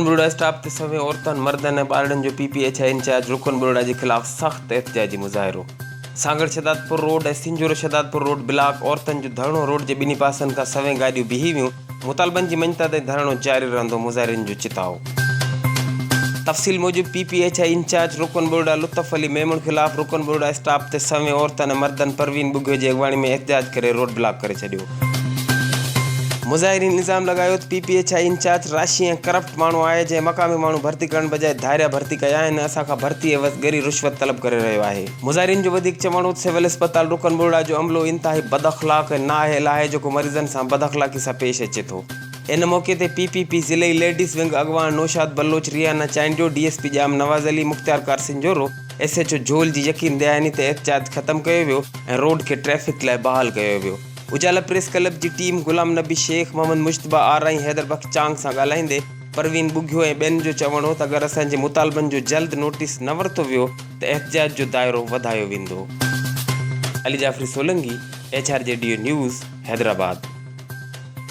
रुकन बोर्डा स्टाफ ते सवे औरतन मर्दन ऐं ॿारनि जो PPHI इंचार्ज रुकन बोर्डा जे ख़िलाफ़ सख़्त एहतिजाजी मुज़ाहिरो। सांगड़ शदादपुर रोड ऐं सिंजूर शदादपुर रोड ब्लॉक औरतन जो धरणो रोड जे ॿिन्ही पासनि खां सवे गाॾियूं बीही वियूं। मुतालबनि जी मञता ते धरणो जारी रहंदो, मुज़ाहिरनि जो चिताओ। तफ़सील मूजिब PPHI इंचार्ज रुकन बोर्डा लुत्फ़ अली मेमून ख़िलाफ़ रुकन बोर्डा स्टाफ ते सवे औरतन ऐं मर्दन परवीन बुघे जी अॻवाणी में एहतिजाज करे रोड ब्लॉक करे छॾियो। मुज़ाहिरीन इल्ज़ाम लगायो त PPHI इंचार्ज राशि ऐं करप्ट माण्हू आहे, जंहिं मक़ामी माण्हू भर्ती करण बजाए धारिया भर्ती कया आहिनि। असांखां भर्ती एवज़ ॻरी रिश्वत तलब करे रहियो आहे। मुज़ाहिरीन जो वधीक चवणो त सिविल अस्पताल रुकन बोर्डा जो अमलो इंतिहाई बदअख़लाक़ ऐं नाअहल आहे, जेको मरीज़नि सां बदअख़लाक़ी सां पेश अचे थो। इन मौक़े ते PPP ज़िले लेडीज़ विंग अॻवान नौशाद बलोच, रियाना चांडियो, DSP जाम नवाज़ अली, मुख़्तियार कारसिन जोरो, SHO झोल जी यकीन दयानी ते एहतिजाज ख़त्म कयो वियो ऐं रोड खे ट्रैफ़िक लाइ बहाल कयो वियो। उजाला प्रेस क्लब जी टीम गुलाम नबी शेख, मोहम्मद मुश्तबा आराई, हैदर बख्श चांग सां ॻाल्हाईंदे परवीन बुघियो ऐं ॿियनि जो चवणो त अगरि असांजे मुतालबनि जो जल्द नोटिस न वरितो वियो त एहतिजाज जो दाइरो वधायो वेंदो। Ali Jafri Solangi, HRJDO news, Hyderabad.